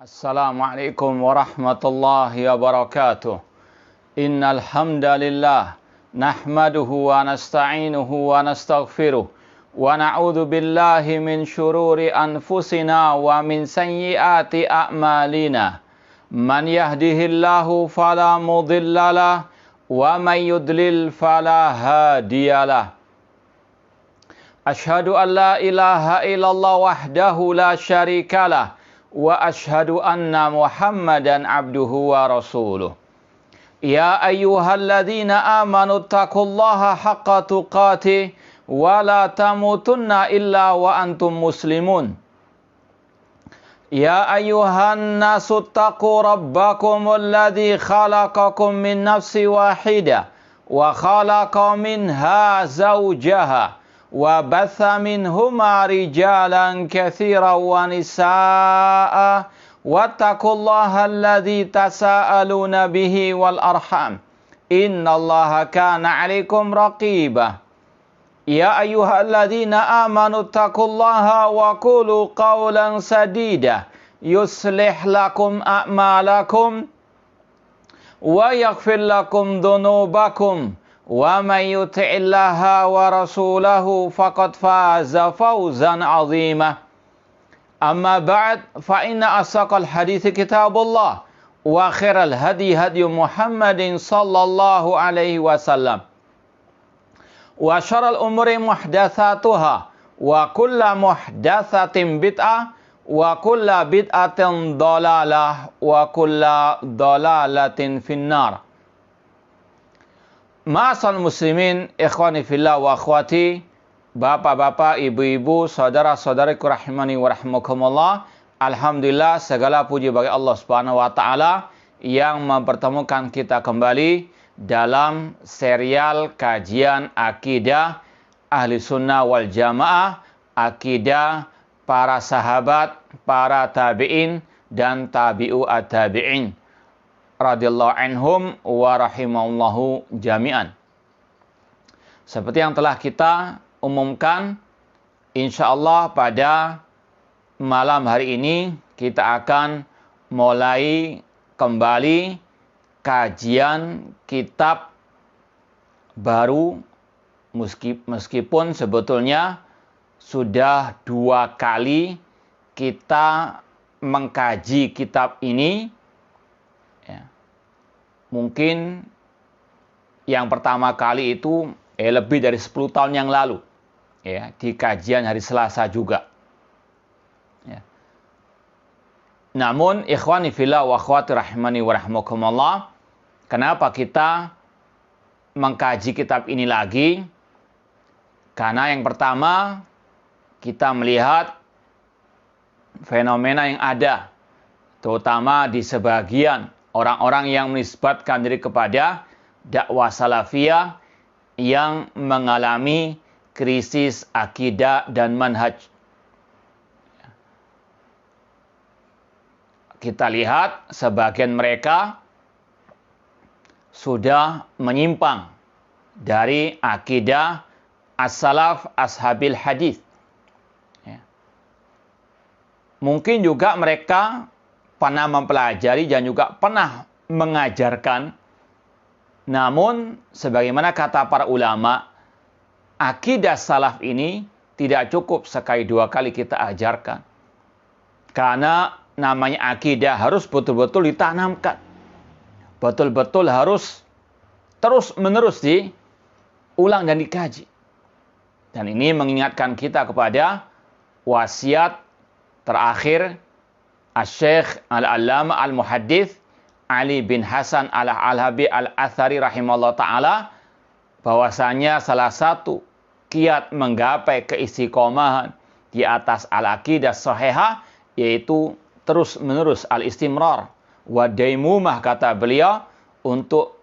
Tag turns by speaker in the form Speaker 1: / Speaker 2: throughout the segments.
Speaker 1: Assalamualaikum warahmatullahi wabarakatuh. Innal hamdalillah nahmaduhu wa nasta'inuhu wa nastaghfiruh wa na'udzu billahi min syururi anfusina wa min sayyiati a'malina. Man yahdihillahu fala mudhillalah wa may yudlil fala hadiyalah. Asyhadu an la ilaha illallah wahdahu la syarikalah wa asyhadu anna Muhammadan abduhu wa rasuluh. Ya ayyuhalladzina amanu taqullaha haqqa tuqatih wa la tamutunna illa wa antum muslimun. Ya ayyuhan nasu taqu rabbakumul ladzi khalaqakum min nafsin wahidah wa khalaqa minha zawjaha wa batha minhuma rijalan katsiran wa nisaa'a wattaqullaha alladzi tasaaluna bihi wal arham innallaha kana 'alaikum raqiba. Ya ayyuhalladzina amanu taqullaha wa qulu qawlan sadida yuslih lakum a'malakum wa yaghfir lakum dhunubakum wa may yuti'illaha wa rasulahu faqad faza fawzan 'azima. Amma ba'd, fa inna asaqal hadithi kitabullah wa khairal hadi hadi Muhammadin sallallahu alaihi wasallam wa syarrul umuri muhdatsatuha wa kullu muhdatsatin bid'ah wa kullu bid'atin dhalalah wa kullu dhalalatin finnar. Ma'asal muslimin, ikhwani fillah wa akhwati, bapak-bapak, ibu-ibu, saudara-saudariku rahimani wa rahimakumullah. Alhamdulillah, segala puji bagi Allah Subhanahu wa taala yang mempertemukan kita kembali dalam serial kajian akidah Ahli Sunnah wal Jamaah, akidah para sahabat, para tabi'in dan tabi'u at-tabi'in radhiyallahu anhum wa rahimahullahu jami'an. Seperti yang telah kita umumkan, insyaallah pada malam hari ini kita akan mulai kembali kajian kitab baru, meskipun sebetulnya sudah 2 kali kita mengkaji kitab ini. Mungkin yang pertama kali itu lebih dari 10 tahun yang lalu, di kajian hari Selasa juga. Namun ikhwani fillah wa akhwati rahimani wa rahimakumullah, kenapa kita mengkaji kitab ini lagi? Karena yang pertama, kita melihat fenomena yang ada, terutama di sebagian orang-orang yang menisbatkan diri kepada dakwah salafiyah yang mengalami krisis akidah dan manhaj. Kita lihat sebagian mereka sudah menyimpang dari akidah as-salaf ashabil hadis. Mungkin juga mereka pernah mempelajari dan juga pernah mengajarkan. Namun, sebagaimana kata para ulama, akidah salaf ini tidak cukup sekali 2 kali kita ajarkan. Karena namanya akidah harus betul-betul ditanamkan. Betul-betul harus terus-menerus diulang dan dikaji. Dan ini mengingatkan kita kepada wasiat terakhir Asy-Syaikh Al-Allamah Al-Muhaddits Ali bin Hasan Al-Alhabi Al-Athari rahimahullah ta'ala, bahwasanya salah satu kiat menggapai keistiqomahan di atas al-aqidah sahihah yaitu terus-menerus al-istimrar wa daimumah, kata beliau, untuk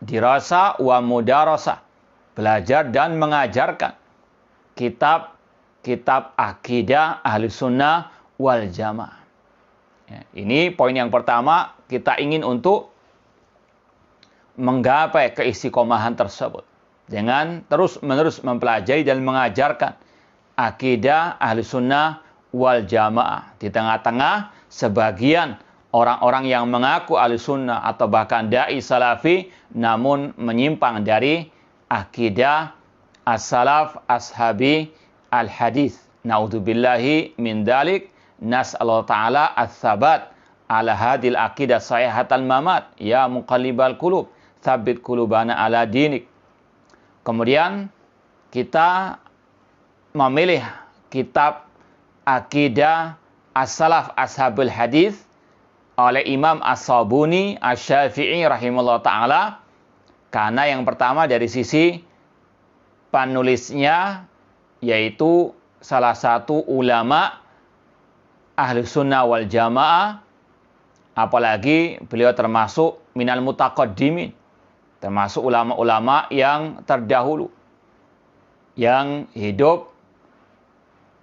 Speaker 1: dirasa wa mudarasah, belajar dan mengajarkan kitab akidah Ahli Sunnah wal Jamaah. Ini poin yang pertama, kita ingin untuk menggapai keistiqomahan tersebut dengan terus-menerus mempelajari dan mengajarkan akidah Ahli Sunnah wal Jamaah di tengah-tengah sebagian orang-orang yang mengaku ahlussunnah atau bahkan dai salafi namun menyimpang dari akidah as-salaf ashabi al-hadis. Naudzubillahi min dalik. Nas'allahu ta'ala as-sabat ala hadil aqidah sahihatal mamat. Ya muqallibal qulub, tsabbit qulubana ala dinik. Kemudian kita memilih kitab akidah as-salaf ashabul hadis oleh Imam As-Sabuni Asy-Syafi'i rahimahullah ta'ala, karena yang pertama dari sisi penulisnya yaitu salah satu ulama Ahlus Sunnah wal Jamaah, apalagi beliau termasuk minal mutaqaddimin, termasuk ulama-ulama yang terdahulu yang hidup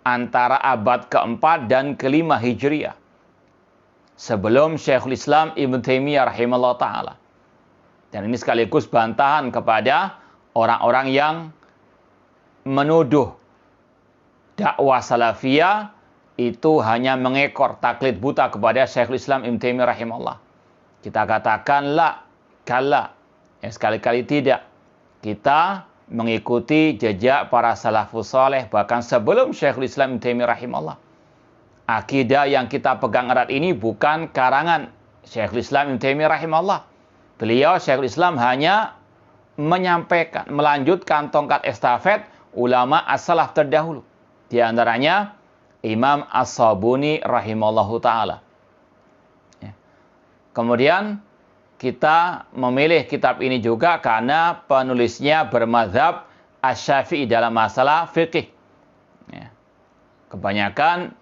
Speaker 1: antara abad keempat dan kelima Hijriah sebelum Syekhul Islam Ibn Taimiyah rahimahullah ta'ala. Dan ini sekaligus bantahan kepada orang-orang yang menuduh dakwah salafiyah itu hanya mengekor taklid buta kepada Syekhul Islam Ibn Taimiyah rahimahullah. Kita katakan la, kalla. Sekali-kali tidak. Kita mengikuti jejak para salafus saleh bahkan sebelum Syekhul Islam Ibn Taimiyah rahimahullah. Akidah yang kita pegang erat ini bukan karangan Syekhul Islam Ibn Taimiyah rahimahullah. Beliau Syekhul Islam hanya menyampaikan, melanjutkan tongkat estafet ulama as-salaf terdahulu. Di antaranya Imam As-Sabuni rahimallahu ta'ala. Kemudian kita memilih kitab ini juga karena penulisnya bermadzhab Asy-Syafi'i dalam masalah fikih. Kebanyakan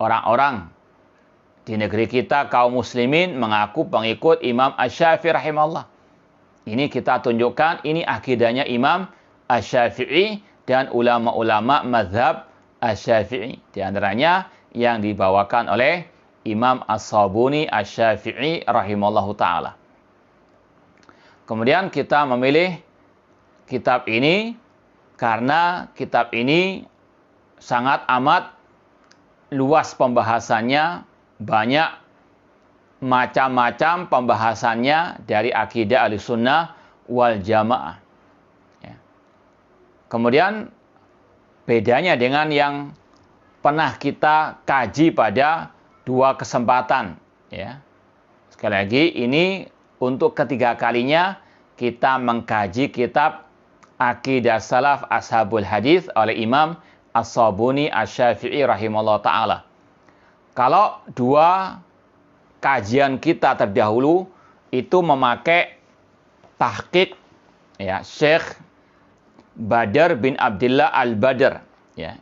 Speaker 1: orang-orang di negeri kita, kaum muslimin, mengaku pengikut Imam Asy-Syafi'i rahimahullah. Ini kita tunjukkan, ini akidahnya Imam Asy-Syafi'i dan ulama-ulama mazhab Asy-Syafi'i. Di antaranya yang dibawakan oleh Imam As-Sabuni Asy-Syafi'i rahimallahu ta'ala. Kemudian kita memilih kitab ini karena kitab ini sangat amat luas pembahasannya, banyak macam-macam pembahasannya dari akidah Ahlussunnah wal Jamaah. Kemudian bedanya dengan yang pernah kita kaji pada dua kesempatan. Sekali lagi, ini untuk ketiga kalinya kita mengkaji kitab Aqidah Salaf Ashabul Hadis oleh Imam As-Sabuni Asy-Syafi'i rahimahullah ta'ala. Kalau dua kajian kita terdahulu itu memakai tahqiq Syekh Badr bin Abdullah Al-Badr.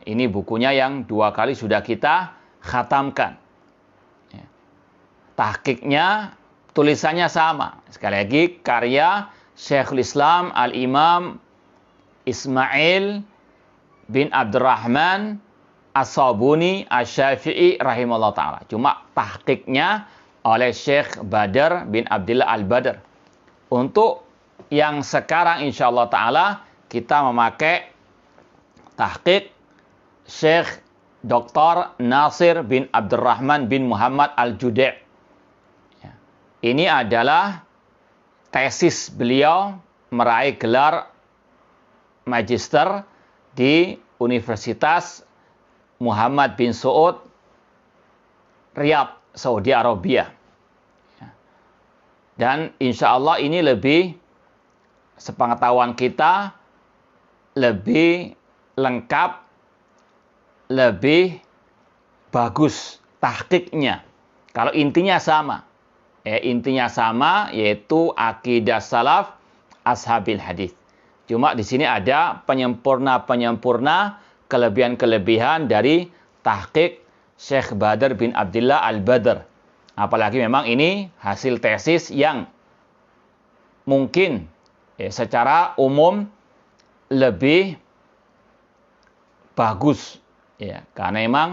Speaker 1: Ini bukunya yang dua kali sudah kita khatamkan. Tahqiqnya, tulisannya sama. Sekali lagi, karya Syekhul Islam Al-Imam Ismail bin Abdurrahman As-Sabuni Asy-Syafi'i rahimahullah ta'ala. Cuma tahqiqnya oleh Syekh Badr bin Abdullah Al-Badr. Untuk yang sekarang insyaAllah ta'ala kita memakai tahqiq Syekh Dr. Nasir bin Abdurrahman bin Muhammad Al-Judai'. Ini adalah tesis beliau meraih gelar magister di Universitas Muhammad bin Saud, Riyadh, Saudi Arabia. Dan insya Allah ini lebih, sepengetahuan kita, lebih lengkap, lebih bagus tahqiqnya. Kalau intinya sama. Intinya sama, yaitu akidah salaf ashabil hadis. Cuma di sini ada penyempurna-penyempurna, kelebihan-kelebihan dari tahqiq Syekh Badr bin Abdullah Al-Badr. Apalagi memang ini hasil tesis yang mungkin secara umum lebih bagus, karena memang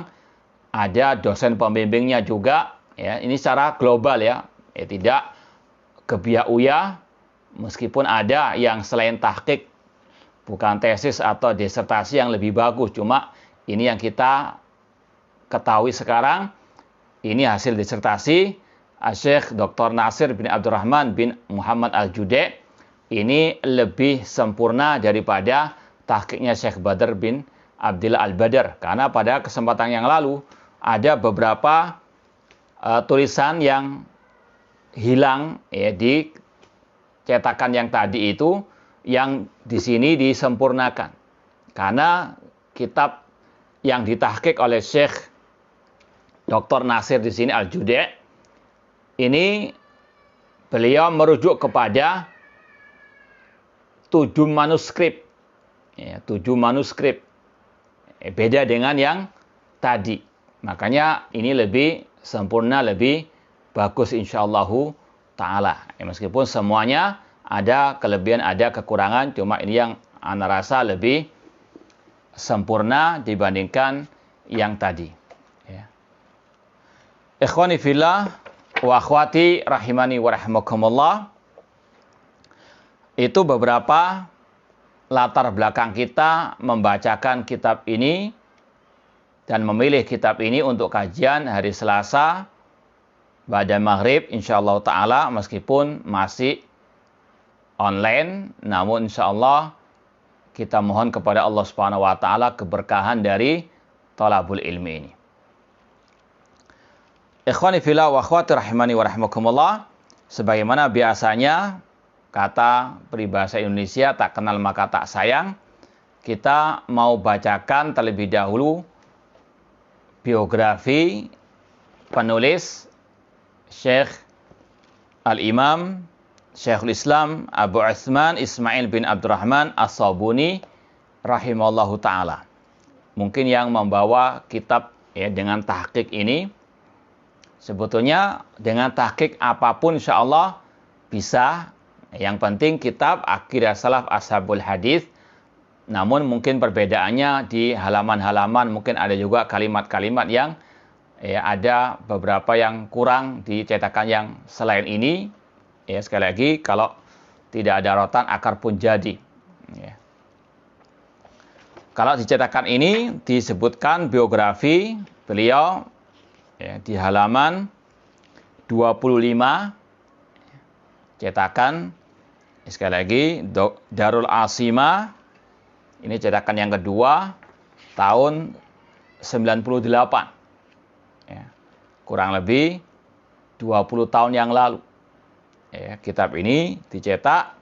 Speaker 1: ada dosen pembimbingnya juga, ini secara global tidak kebiauya, meskipun ada yang selain tahqiq, bukan tesis atau disertasi yang lebih bagus, cuma ini yang kita ketahui sekarang, Ini hasil disertasi Syekh Dr. Nasir bin Abdurrahman bin Muhammad Al-Judai. Ini lebih sempurna daripada tahqiqnya Syekh Badr bin Abdillah Al-Badr. Karena pada kesempatan yang lalu ada beberapa tulisan yang hilang ya di cetakan yang tadi itu, yang di sini disempurnakan. Karena kitab yang ditahqiq oleh Syekh Dr. Nasir di sini Al-Judai, ini beliau merujuk kepada 7 manuskrip. Ya, 7 manuskrip. Beda dengan yang tadi. Makanya ini lebih sempurna, lebih bagus insyaallah ta'ala. Meskipun semuanya ada kelebihan, ada kekurangan, cuma ini yang ana rasa lebih sempurna dibandingkan yang tadi. Ya. Ikhwani fillah wa akhwati rahimani wa rahimakumullah. Itu beberapa latar belakang kita membacakan kitab ini dan memilih kitab ini untuk kajian hari Selasa ba'da maghrib insyaallah ta'ala, meskipun masih online, namun insyaallah kita mohon kepada Allah Subhanahu wa taala keberkahan dari thalabul ilmi ini. Ikhwani fillah wa akhwati rahimani wa rahimakumullah, sebagaimana biasanya kata peribahasa Indonesia, tak kenal maka tak sayang, kita mau bacakan terlebih dahulu biografi penulis Syekh Al-Imam Syekhul Islam Abu Utsman Ismail bin Abdurrahman As-Sabuni rahimallahu ta'ala. Mungkin yang membawa kitab ya dengan tahqiq ini, sebetulnya dengan tahqiq apapun insyaallah bisa. Yang penting kitab Aqidah Salaf Ashabul Hadis. Namun mungkin perbedaannya di halaman-halaman, mungkin ada juga kalimat-kalimat yang ya, ada beberapa yang kurang di cetakan yang selain ini. Ya, sekali lagi, kalau tidak ada rotan akar pun jadi. Ya. Kalau di cetakan ini disebutkan biografi beliau ya, di halaman 25 cetakan, sekali lagi, Darul Asimah. Ini cetakan yang kedua, tahun 98. Ya, kurang lebih 20 tahun yang lalu. Ya, kitab ini dicetak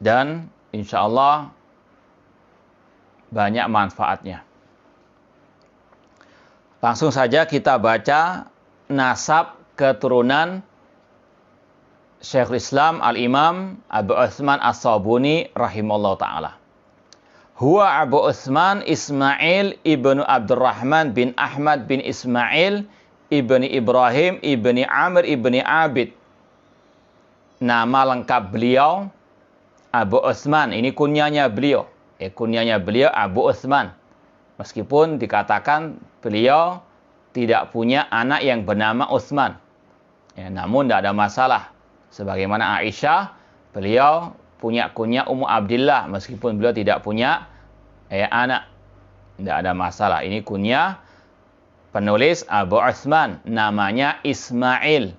Speaker 1: dan insya Allah banyak manfaatnya. Langsung saja kita baca nasab keturunan Syekhul Islam Al-Imam Abu Utsman As-Sabuni rahimallahu ta'ala. Huwa Abu Utsman Ismail ibnu Abdurrahman bin Ahmad bin Ismail ibni Ibrahim ibni Amr ibni Abid. Nama lengkap beliau Abu Utsman. Ini kunyanya beliau. Kunyanya beliau Abu Utsman. Meskipun dikatakan beliau tidak punya anak yang bernama Utsman. Ya, namun tidak ada masalah. Sebagaimana Aisyah, beliau punya kunyah Ummu Abdillah meskipun beliau tidak punya anak. Tidak ada masalah. Ini kunyah penulis Abu Utsman, namanya Ismail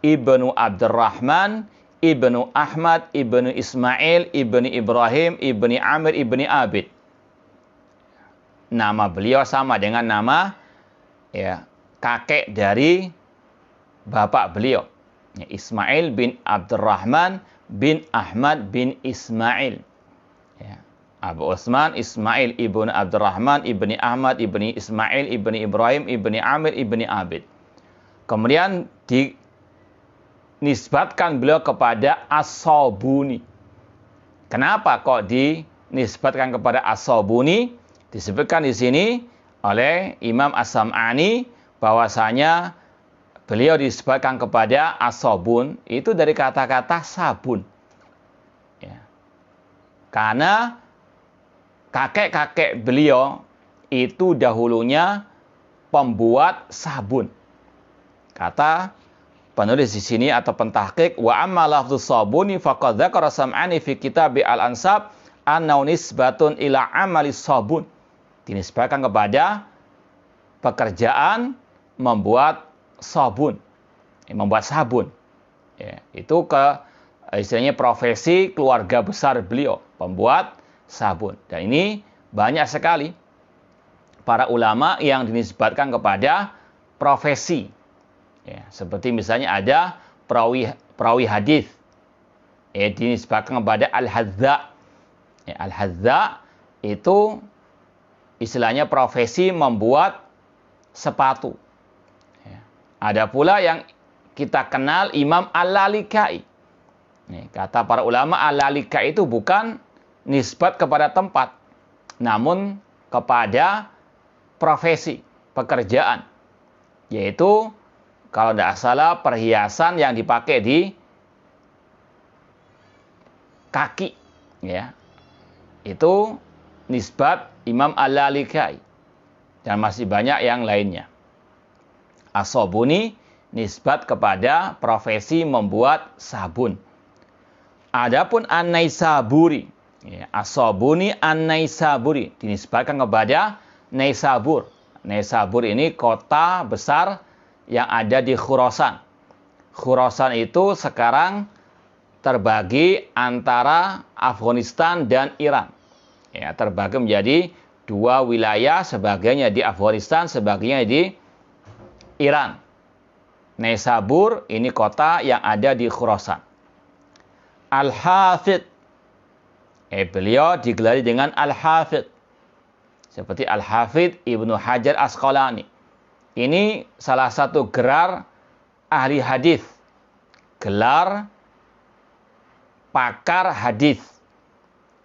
Speaker 1: ibnu Abdurrahman ibnu Ahmad ibnu Ismail ibnu Ibrahim ibnu Amr ibnu Abid. Nama beliau sama dengan nama ya, kakek dari bapak beliau. Ismail bin Abdurrahman bin Ahmad bin Ismail. Ya. Abu Utsman Ismail ibnu Abdurrahman ibni Ahmad ibni Ismail ibni Ibrahim ibni Amir ibni Abid. Kemudian dinisbatkan beliau kepada As-Sabuni. Kenapa kok dinisbatkan kepada As-Sabuni? Disebutkan di sini oleh Imam As-Sam'ani bahwasanya beliau disebutkan kepada As-Sabun itu dari kata-kata sabun. Ya. Karena kakek-kakek beliau itu dahulunya pembuat sabun. Kata penulis di sini atau pentahqiq, wa amma lafdzus sabuni faqad dzakara Sam'ani fi kitab Al-Ansab annahu nisbatun ila amali sabun. Dinisbatkan kepada pekerjaan membuat sabun. Membuat sabun. Ya, itu istilahnya profesi keluarga besar beliau, pembuat sabun. Dan ini banyak sekali para ulama yang dinisbatkan kepada profesi. Ya, seperti misalnya ada perawi hadis. Dinisbatkan kepada al-hadza. Ya, al-hadza itu istilahnya profesi membuat sepatu. Ya. Ada pula yang kita kenal Imam Al-Lalikai. Kata para ulama, Al-Lalikai itu bukan nisbat kepada tempat, namun kepada profesi, pekerjaan. Yaitu, kalau tidak salah, perhiasan yang dipakai di kaki. Ya. Itu nisbat Imam Al-Lalikai. Dan masih banyak yang lainnya. As-Sabuni nisbat kepada profesi membuat sabun. Adapun An-Naisaburi, ya, As-Sabuni An-Naisaburi dinisbatkan kepada Naisabur. Naisabur ini kota besar yang ada di Khurasan. Khurasan itu sekarang terbagi antara Afghanistan dan Iran. Ya, terbagi menjadi dua wilayah, sebagiannya di Afghanistan, sebagiannya di Iran. Naisabur ini kota yang ada di Khurasan. Al-Hafidh, beliau digelari dengan Al-Hafidh, seperti Al-Hafidh Ibnu Hajar Asqalani. Ini salah satu gelar ahli hadis, gelar pakar hadis.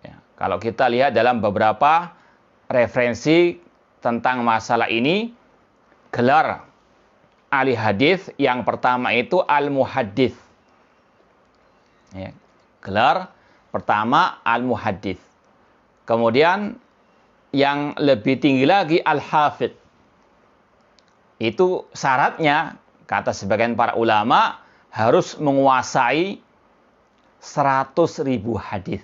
Speaker 1: Ya, kalau kita lihat dalam beberapa referensi tentang masalah ini, gelar ahli hadis yang pertama itu al-muhaddits. Ya, gelar pertama al-muhaddits. Kemudian yang lebih tinggi lagi al-hafidh. Itu syaratnya, kata sebagian para ulama, harus menguasai 100.000 hadis.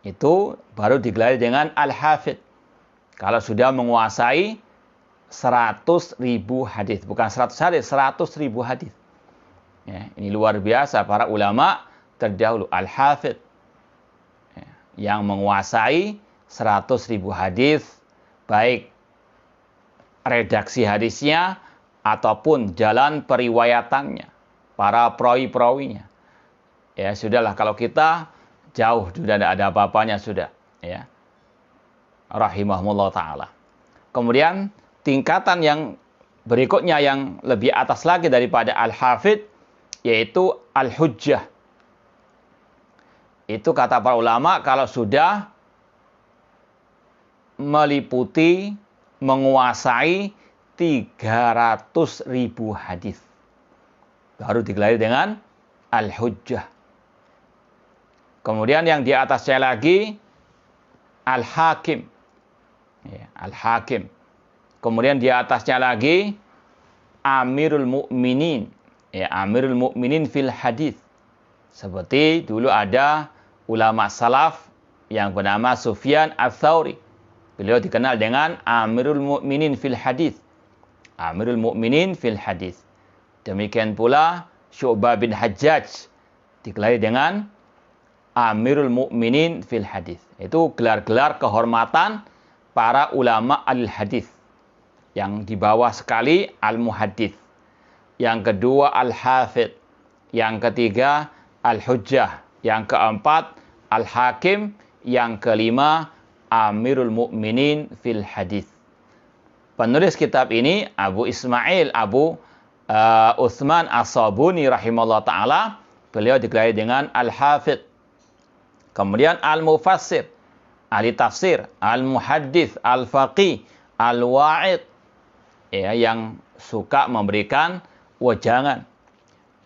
Speaker 1: Itu baru digelari dengan al-hafidh. Kalau sudah menguasai 100.000 hadis, bukan 100 hadis, 100.000 hadis. Ya, ini luar biasa para ulama terdahulu, al-hafidh, ya, yang menguasai 100.000 hadis, baik redaksi hadisnya ataupun jalan periwayatannya, para perawi-perawinya. Ya sudahlah, kalau kita jauh sudah tidak ada apa-apanya sudah, ya. Rahimahumullah taala. Kemudian tingkatan yang berikutnya yang lebih atas lagi daripada al-hafidh yaitu al-hujjah. Itu kata para ulama kalau sudah meliputi, menguasai 300.000 hadis, baru digelari dengan al-hujjah. Kemudian yang di atasnya lagi al-hakim. Ya, al-hakim. Kemudian di atasnya lagi amirul mu'minin. Ya, amirul mu'minin fil hadis. Seperti dulu ada ulama salaf yang bernama Sufyan Ats-Tsauri. Beliau dikenal dengan amirul mu'minin fil hadis. Amirul mu'minin fil hadis. Demikian pula Syu'bah bin Hajjaj digelari dengan amirul mu'minin fil hadis. Itu gelar-gelar kehormatan para ulama al-hadis. Yang di bawah sekali al-muhaddits. Yang kedua al-hafidh. Yang ketiga al-hujjah. Yang keempat al-hakim. Yang kelima amirul mu'minin fil hadis. Penulis kitab ini Abu Ismail Abu Utsman As-Sabuni rahimahullah ta'ala. Beliau digelari dengan al-hafidh. Kemudian al-mufassir, ahli tafsir, al-muhaddits, al-faqih, al-wa'id, ya, yang suka memberikan wejangan.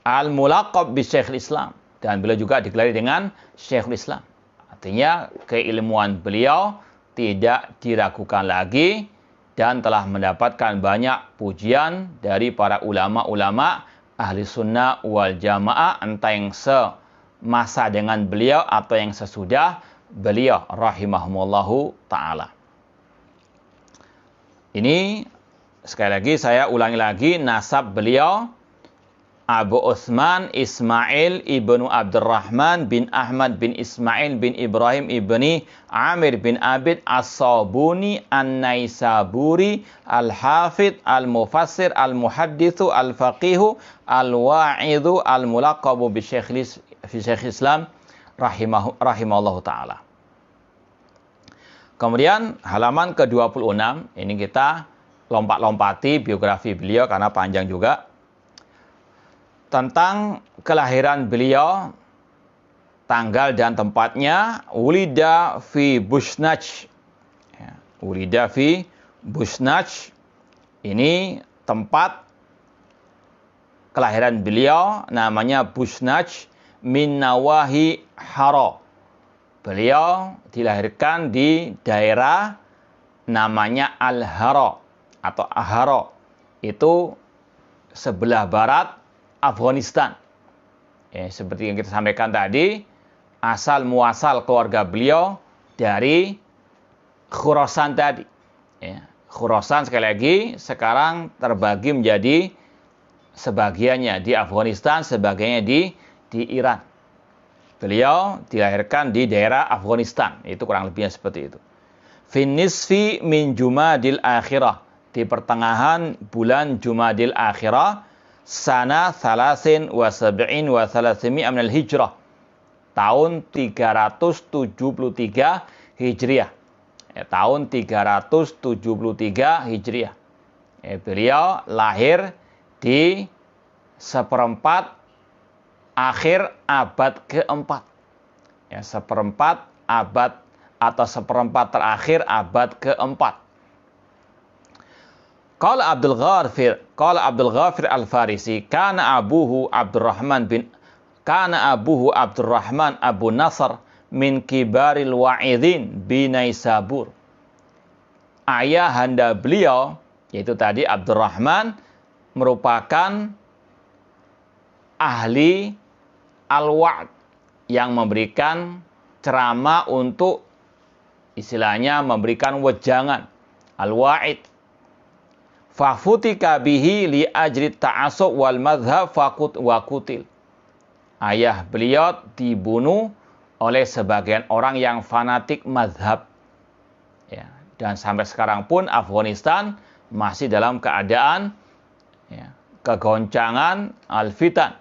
Speaker 1: Al-mulaqab bi Syekhul Islam, dan beliau juga digelari dengan Syekhul Islam. Artinya keilmuan beliau tidak diragukan lagi dan telah mendapatkan banyak pujian dari para ulama-ulama ahli sunnah wal jamaah, entah yang semasa dengan beliau atau yang sesudah beliau rahimahumullahu ta'ala. Ini sekali lagi saya ulangi lagi, nasab beliau Abu Utsman Ismail ibnu Abdurrahman bin Ahmad bin Ismail bin Ibrahim ibni Amir bin Abid As-Sabuni An-Naisaburi Al-Hafidh Al-Mufassir Al-Muhaddithu Al-Faqihu Al-Wa'idhu Al-Mulaqabu bi Syekh Islam rahimahullahu ta'ala. Kemudian halaman ke-26, ini kita lompat-lompati biografi beliau karena panjang juga. Tentang kelahiran beliau, tanggal dan tempatnya, Ulida fi Busnaj. Ulida fi Busnaj, ini tempat kelahiran beliau, namanya Busnaj min Nawahi Haro. Beliau dilahirkan di daerah namanya Al-Haro atau Aharo. Itu sebelah barat Afghanistan. Seperti yang kita sampaikan tadi, asal muasal keluarga beliau dari Khurasan tadi. Khurasan sekali lagi sekarang terbagi menjadi sebagiannya di Afghanistan, sebagiannya di Iran. Beliau dilahirkan di daerah Afghanistan, itu kurang lebihnya seperti itu. Finisfi min Jumadil Akhirah, di pertengahan bulan Jumadil Akhirah, sana 73 wa 300 minal hijrah, tahun 373 Hijriah. Tahun 373 Hijriah. Beliau lahir di seperempat akhir abad keempat. Seperempat abad atau seperempat terakhir abad keempat. Qala Abdul Ghafir Al-Farisi, kana abuhu Abdurrahman Abu Nasr min kibaril wa'idhin binaisabur. Ayahanda beliau, yaitu tadi Abdurrahman, merupakan ahli al-wa'd yang memberikan ceramah untuk istilahnya memberikan wejangan, al-wa'id. Fafutika bihi li ajri ta'asub wal madhab wa kutil. Ayah beliau dibunuh oleh sebagian orang yang fanatik madhab. Dan sampai sekarang pun Afghanistan masih dalam keadaan kegoncangan al-fitan.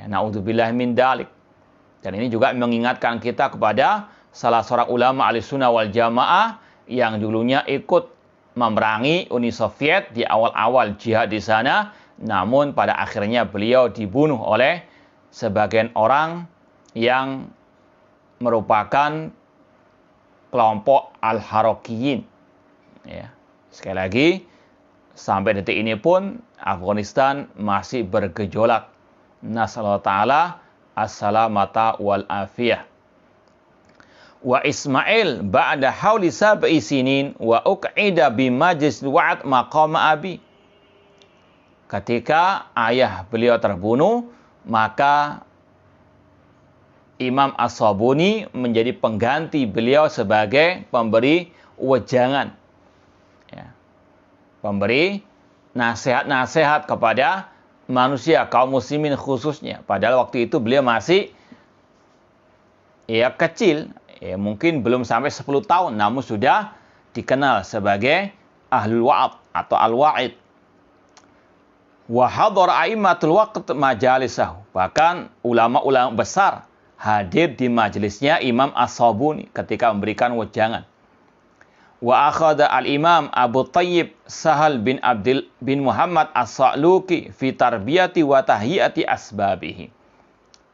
Speaker 1: Na'udzubillah min dalik. Dan ini juga mengingatkan kita kepada salah seorang ulama Ahlussunnah wal Jamaah yang dulunya ikut memerangi Uni Soviet di awal-awal jihad di sana, namun pada akhirnya beliau dibunuh oleh sebagian orang yang merupakan kelompok Al-Harakiyin. Sekali lagi, sampai detik ini pun Afghanistan masih bergejolak. Nasallahu ta'ala as-salamata wal afiyah. Wa Ismail ba'da hauli sab'i sinin wa uq'ida bi majlis wa'ad maqama abi. Ketika ayah beliau terbunuh, maka Imam As-Sabuni menjadi pengganti beliau sebagai pemberi wejangan. Pemberi nasihat-nasihat kepada manusia, kaum muslimin khususnya. Padahal waktu itu beliau masih kecil, mungkin belum sampai 10 tahun, namun sudah dikenal sebagai ahlul wa'ad atau al-wa'id. Wa hadara a'immatul waqt majalisahu. Bahkan ulama-ulama besar hadir di majelisnya Imam As-Sabuni ketika memberikan wejangan. Wa akhadha al-Imam Abu Thayyib Sahal bin Muhammad As-Sa'luki fi tarbiyati wa tahyiyati asbabihi.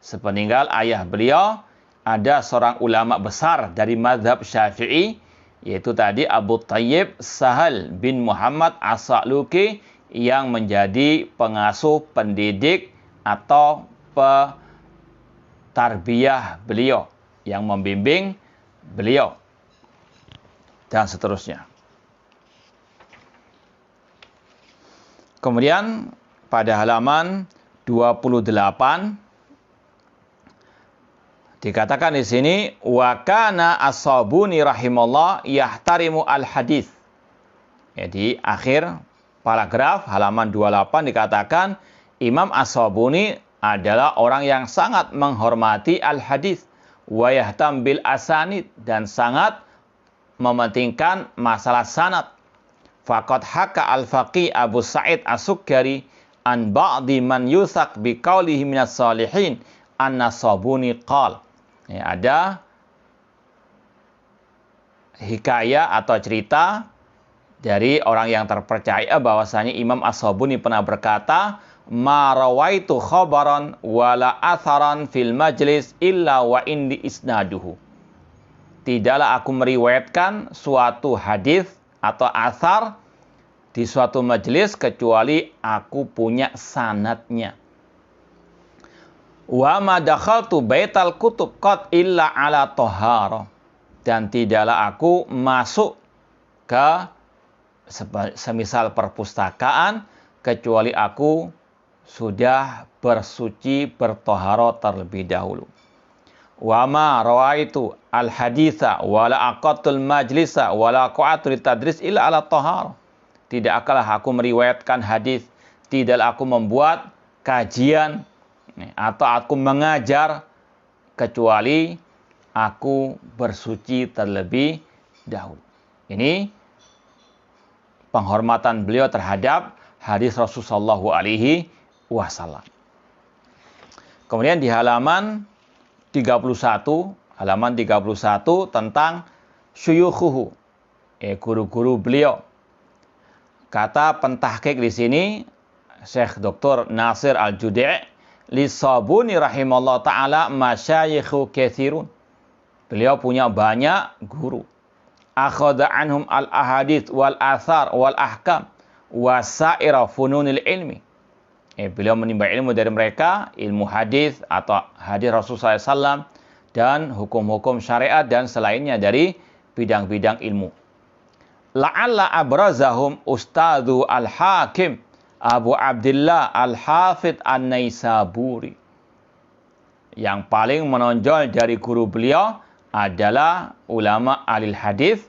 Speaker 1: Sepeninggal ayah beliau, ada seorang ulama besar dari mazhab Syafi'i, yaitu tadi Abu Thayyib Sahal bin Muhammad As-Sa'luki, yang menjadi pengasuh, pendidik atau tarbiyah beliau, yang membimbing beliau dan seterusnya. Kemudian pada halaman 28 dikatakan di sini, wa kana As-Sabuni rahimallah yahtarimu al-hadis. Jadi akhir paragraf halaman 28 dikatakan Imam As-Sabuni adalah orang yang sangat menghormati al-hadis wa yahtam bil asanid dan sangat mementingkan masalah sanad. Faqad haka al-faqih Abu Sa'id As-Sukkari an ba'di man yusak bi qaulihi minas salihin anna Sabuni qal. Ada hikayah atau cerita dari orang yang terpercaya bahwasanya Imam As-Sabuni pernah berkata, "Ma rawaitu khabaran wala atharan fil majlis illa wa indi isnaduhu." Tidaklah aku meriwayatkan suatu hadis atau athar di suatu majelis kecuali aku punya sanadnya. Wa ma dakhaltu baital kutub qad illa ala tahara. Dan tidaklah aku masuk ke semisal perpustakaan kecuali aku sudah bersuci bertoharo terlebih dahulu. Wa ma rawaitu al haditha wala aqatul majlisa wala qa'atul tadris illa ala tahara. Tidaklah aku meriwayatkan hadis, tidaklah aku membuat kajian atau aku mengajar kecuali aku bersuci terlebih dahulu. Ini penghormatan beliau terhadap hadis Rasulullah SAW. Kemudian di halaman 31 tentang syuyukhuhu, guru-guru beliau. Kata pentahqiq di sini Syekh Dr. Nasir Al-Judi' li Sabuni rahimallahu taala masyayikhu katsirun. Beliau punya banyak guru. Akhadha anhum al-ahadits wal athar wal ahkam wa sa'ira fununil ilmi. Beliau menimba ilmu dari mereka, ilmu hadis atau hadis Rasulullah SAW dan hukum-hukum syariat dan selainnya dari bidang-bidang ilmu. La'alla abrazahum Ustadzu Al-Hakim Abu Abdullah Al-Hafidh An-Naisaburi. Yang paling menonjol dari guru beliau adalah ulama alil hadis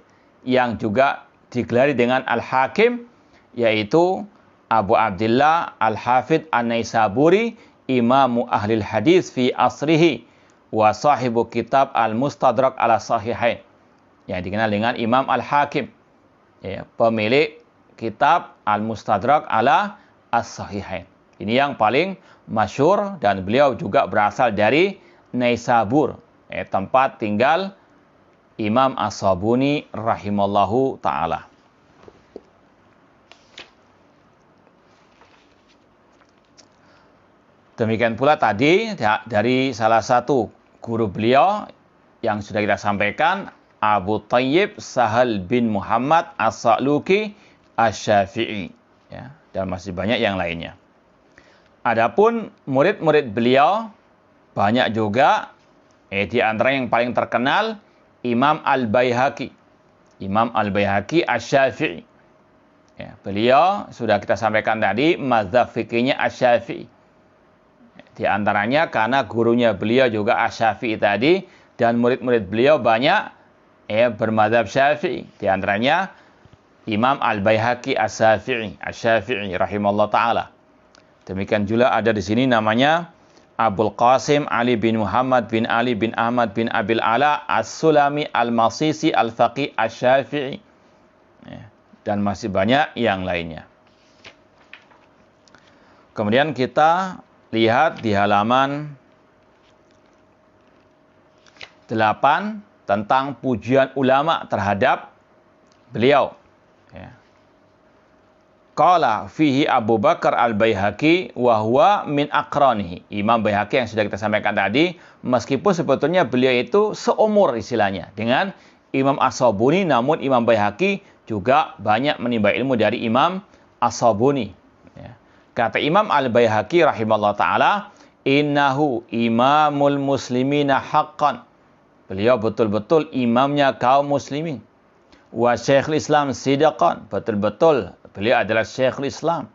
Speaker 1: yang juga digelari dengan Al-Hakim, yaitu Abu Abdullah Al-Hafidh An-Naisaburi, imamu ahlil hadis fi asrihi wa sahibu kitab Al-Mustadrak ala Sahihain, yang dikenal dengan Imam Al-Hakim, pemilik kitab Al-Mustadrak ala As-Sahihain. Ini yang paling masyhur dan beliau juga berasal dari Naisabur, tempat tinggal Imam As-Sabuni rahimallahu ta'ala. Demikian pula tadi dari salah satu guru beliau yang sudah kita sampaikan, Abu Thayyib Sahal bin Muhammad As-Sa'luki Asy-Syafi'i, dan masih banyak yang lainnya. Adapun murid-murid beliau banyak juga, di antara yang paling terkenal Imam Al-Baihaqi. Imam Al-Baihaqi Asy-Syafi'i. Beliau sudah kita sampaikan tadi mazhab fikihnya Asy-Syafi'i. Di antaranya karena gurunya beliau juga Asy-Syafi'i tadi, dan murid-murid beliau banyak bermadzhab Syafi'i. Di antaranya Imam Al-Baihaqi Asy-Syafi'i rahimallahu taala. Demikian juga ada di sini namanya Abul Qasim Ali bin Muhammad bin Ali bin Ahmad bin Abil Ala As-Sulami Al-Masisi Al-Faqih Asy-Syafi'i. Dan masih banyak yang lainnya. Kemudian kita lihat di halaman 8 tentang pujian ulama terhadap beliau. Qala fihi Abu Bakar Al-Baihaqi wa huwa min aqranihi. Imam Baihaqi yang sudah kita sampaikan tadi, meskipun sebetulnya beliau itu seumur istilahnya dengan Imam As-Sabuni, namun Imam Baihaqi juga banyak menimba ilmu dari Imam As-Sabuni. Kata Imam Al-Baihaqi rahimahullah ta'ala, innahu imamul muslimina haqqan. Beliau betul-betul imamnya kaum muslimin. Wa syekhul Islam sidaqan. Betul-betul beliau adalah syekhul Islam.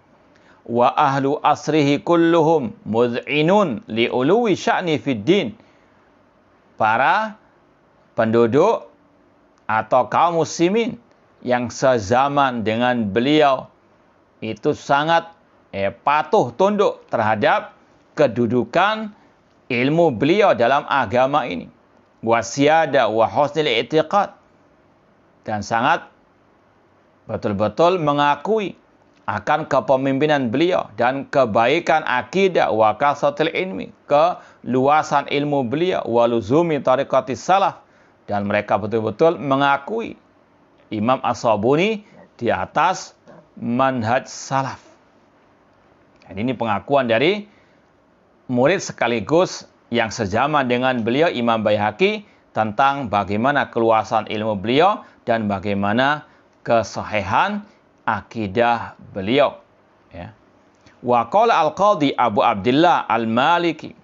Speaker 1: Wa ahlu asrihi kulluhum mud'inun li'uluwi sya'ni fid din. Para penduduk atau kaum muslimin yang sezaman dengan beliau, itu sangat patuh tunduk terhadap kedudukan ilmu beliau dalam agama ini. Wasiyada wa husnil i'tiqad. Dan sangat betul-betul mengakui akan kepemimpinan beliau dan kebaikan akidah wa kasatil ilmi, keluasan ilmu beliau, wa luzumi tariqatis salaf, dan mereka betul-betul mengakui Imam As-Sabuni di atas manhaj salaf. Dan ini pengakuan dari murid sekaligus yang sejaman dengan beliau, Imam Baihaqi, tentang bagaimana keluasan ilmu beliau dan bagaimana kesahihan akidah beliau. Ya. Wa qala al-Qadhi Abu Abdullah al-Maliki,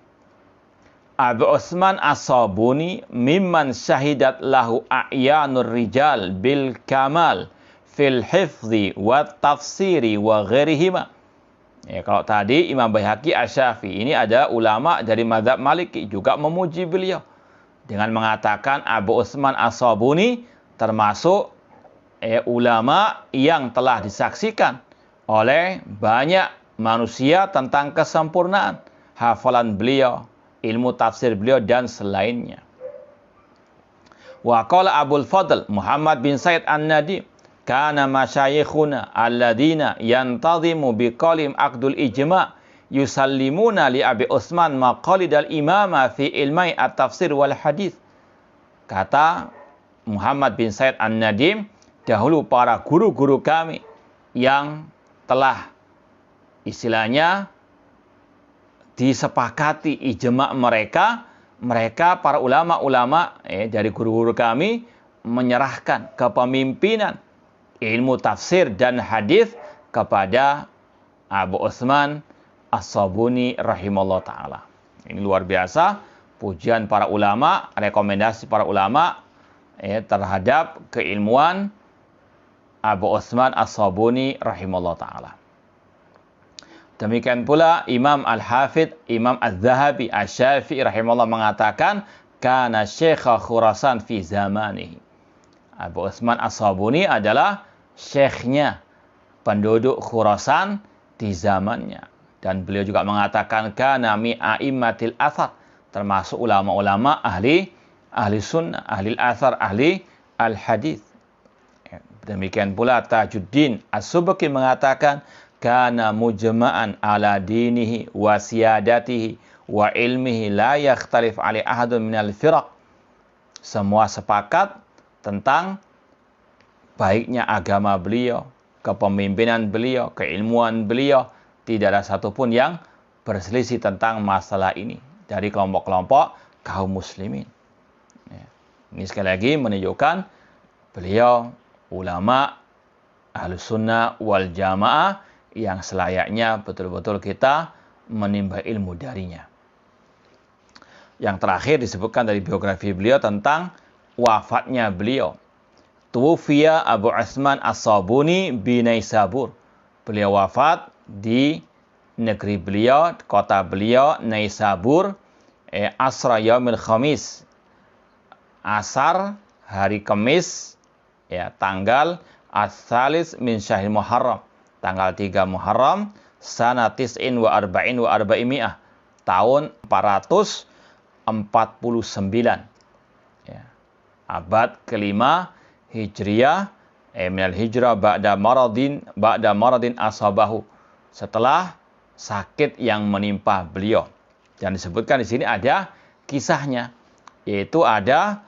Speaker 1: Abu Utsman As-Sabuni mimman syahidat lahu a'yanur rijal bil kamal fil hifzi wa tafsiri wa ghairihima. Ya, kalau tadi Imam Baihaqi Asy-Syafi'i, ini ada ulama dari mazhab Maliki juga memuji beliau dengan mengatakan Abu Utsman As-Sabuni termasuk ulama yang telah disaksikan oleh banyak manusia tentang kesempurnaan hafalan beliau, ilmu tafsir beliau, dan selainnya. Wa qala Abul Fadl Muhammad bin Said An-Nadim, kana masyayikhuna alladina yantazimu biqalim aqdul ijma' yusallimuna li Abi Utsman maqalidal imama fi ilmai at-tafsir wal hadis. Kata Muhammad bin Said An-Nadim, dahulu para guru-guru kami yang telah istilahnya disepakati ijma' mereka para ulama-ulama dari guru-guru kami menyerahkan kepemimpinan ilmu tafsir dan hadis kepada Abu Utsman As-Sabuni rahimallahu ta'ala. Ini luar biasa pujian para ulama, rekomendasi para ulama terhadap keilmuan Abu Utsman As-Sabuni rahimallahu ta'ala. Demikian pula Imam Al-Hafidh Imam Az-Zahabi Asy-Syafi'i rahimahullah mengatakan, kana syekha Khurasan fi zamanihi. Abu Utsman As-Sabuni adalah syekhnya penduduk Khurasan di zamannya. Dan beliau juga mengatakan, kana mi a'immatil athar, termasuk ulama-ulama ahli sunnah, ahli al-athar, ahli al-hadith. Demikian pula Tajuddin As-Subki mengatakan, kana mujma'an ala dinihi wa siyadatihi wa ilmihi la yakhtalif alaihi ahadun minal firaq. Semua sepakat tentang baiknya agama beliau, kepemimpinan beliau, keilmuan beliau. Tidak ada satupun yang berselisih tentang masalah ini dari kelompok-kelompok kaum muslimin. Ini sekali lagi menunjukkan beliau ulama Ahlus Sunnah wal Jamaah yang selayaknya betul-betul kita menimba ilmu darinya. Yang terakhir disebutkan dari biografi beliau tentang wafatnya beliau. Tuwfiya Abu Utsman As-Sabuni bi Naisabur. Beliau wafat di negeri beliau, kota beliau Naisabur, asra yaumil khamis. Asar hari Kamis, tanggal as-salis min syahril Muharram, tanggal 3 Muharram, sanatis'in wa arba'in wa arba'imi'ah, tahun 449. Abad kelima Hijriyah, minal hijrah ba'da maradin asabahu, setelah sakit yang menimpa beliau. Dan disebutkan di sini ada kisahnya, yaitu ada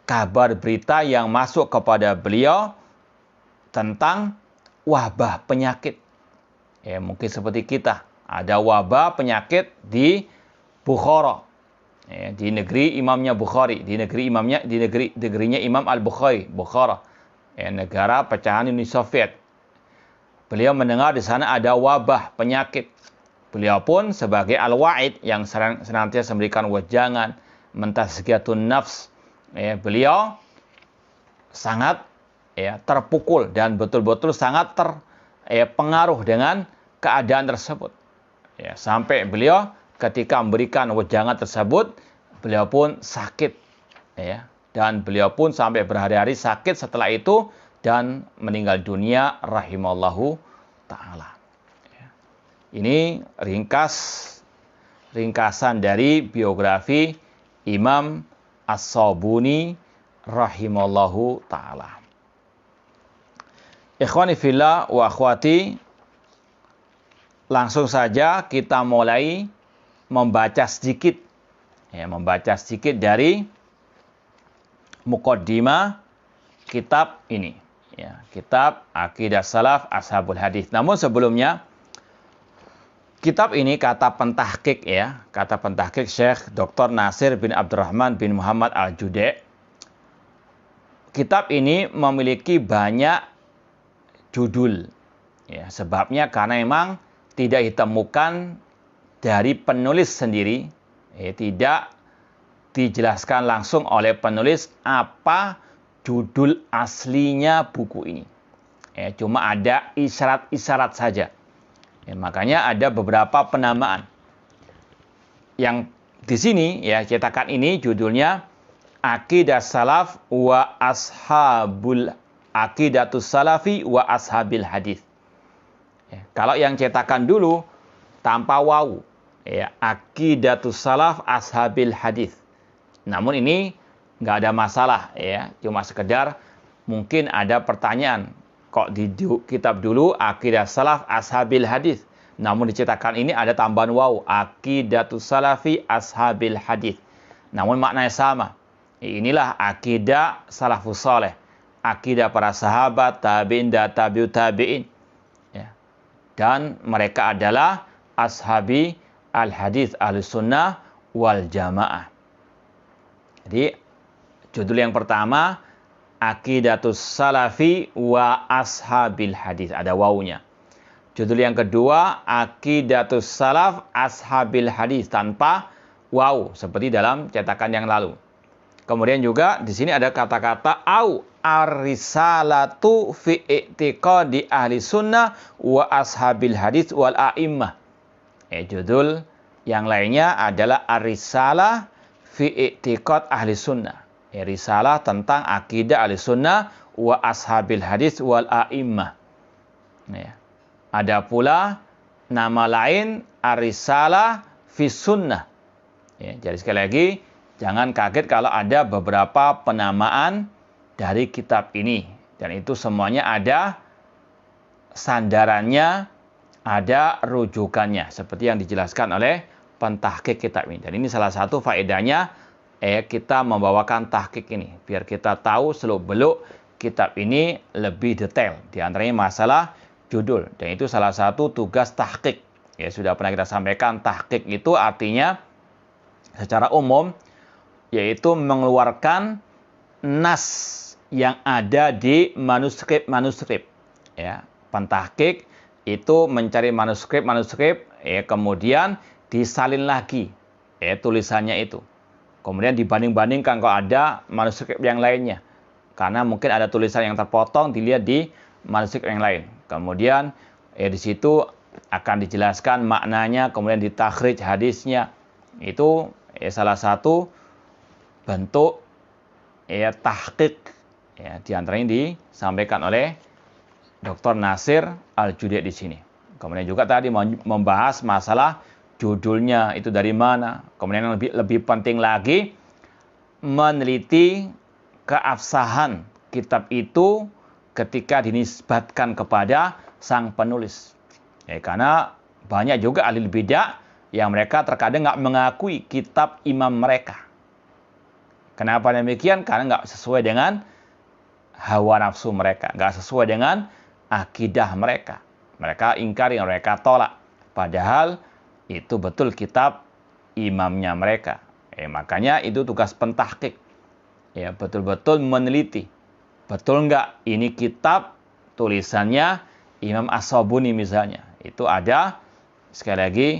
Speaker 1: kabar berita yang masuk kepada beliau tentang wabah penyakit. Mungkin seperti kita, ada wabah penyakit di Bukhara, di negeri imamnya Bukhari, di negerinya Imam Al-Bukhari, Bukhara, negara pecahan Uni Soviet. Beliau mendengar di sana ada wabah penyakit. Beliau pun sebagai al-wa'id yang senantiasa memberikan wejangan, mentazkiyatun nafs, beliau sangat terpukul dan betul-betul sangat terpengaruh dengan keadaan tersebut. Sampai beliau ketika memberikan wejangan tersebut, beliau pun sakit. Dan beliau pun sampai berhari-hari sakit setelah itu dan meninggal dunia rahimallahu ta'ala. Ini ringkasan dari biografi Imam As-Sabuni rahimallahu ta'ala. Ikhwani fillah wa akhwati, langsung saja kita mulai membaca sedikit dari muqaddimah kitab ini, kitab Aqidah Salaf Ashabul Hadis. Namun sebelumnya, kitab ini kata pentahqiq Syekh Dr. Nasir bin Abdurrahman bin Muhammad Al-Judai. Kitab ini memiliki banyak judul. Sebabnya karena memang tidak ditemukan dari penulis sendiri, tidak dijelaskan langsung oleh penulis apa judul aslinya buku ini. Cuma ada isyarat-isyarat saja. Makanya ada beberapa penamaan. Yang di sini cetakan ini judulnya Aqidah Salaf wa Ashabul Aqidatus Salafi wa Ashabil Hadis. Kalau yang cetakan dulu tanpa waw, Aqidatus Salaf Ashabil Hadis. Namun ini nggak ada masalah, cuma sekedar mungkin ada pertanyaan. Kok di kitab dulu Aqidah Salaf Ashabil Hadis, namun dicetakan ini ada tambahan waw, Aqidatus Salafi Ashabil Hadis. Namun maknanya sama. Inilah akidah salafus saleh, akidah para sahabat, tabi'in dan tabi'ut tabi'in. Dan mereka adalah ashabi al-hadis al-sunnah wal jamaah. Jadi judul yang pertama Aqidatus Salafi wa Ashabil Hadis, ada wawunya. Judul yang kedua Aqidatus Salaf Ashabil Hadis tanpa waw seperti dalam cetakan yang lalu. Kemudian juga di sini ada kata-kata au ar-risalatu fi i'tiqadi ahli sunnah wa ashabil hadis wal a'immah. Judul yang lainnya adalah ar-risalah fi i'tiqad ahli sunnah. Risalah tentang akidah ahli sunnah wa ashabil hadis wal a'immah. Ada pula nama lain ar-risalah fi sunnah. Jadi sekali lagi, jangan kaget kalau ada beberapa penamaan dari kitab ini. Dan itu semuanya ada sandarannya, ada rujukannya. Seperti yang dijelaskan oleh pentahqiq kitab ini. Dan ini salah satu faedahnya kita membawakan tahqiq ini. Biar kita tahu seluk-beluk kitab ini lebih detail. Di antaranya masalah judul. Dan itu salah satu tugas tahqiq. Sudah pernah kita sampaikan, tahqiq itu artinya secara umum yaitu mengeluarkan nas yang ada di manuskrip. Pentahqiq itu mencari manuskrip, kemudian disalin lagi tulisannya itu. Kemudian dibanding-bandingkan kalau ada manuskrip yang lainnya. Karena mungkin ada tulisan yang terpotong, dilihat di manuskrip yang lain. Kemudian di situ akan dijelaskan maknanya, kemudian ditakhrij hadisnya. Itu salah satu bentuk tahqiq. Di antaranya disampaikan oleh Dr. Nasir Al-Judai di sini. Kemudian juga tadi membahas masalah judulnya itu dari mana. Kemudian yang lebih penting lagi, meneliti keabsahan kitab itu ketika dinisbatkan kepada sang penulis. Karena banyak juga ahli bidah yang mereka terkadang nggak mengakui kitab imam mereka. Kenapa demikian? Karena nggak sesuai dengan hawa nafsu mereka, nggak sesuai dengan akidah mereka. Mereka ingkari, mereka tolak. Padahal itu betul kitab imamnya mereka. Makanya itu tugas pentahqiq. Betul-betul meneliti. Betul nggak ini kitab tulisannya Imam As-Sabuni misalnya. Itu ada, sekali lagi,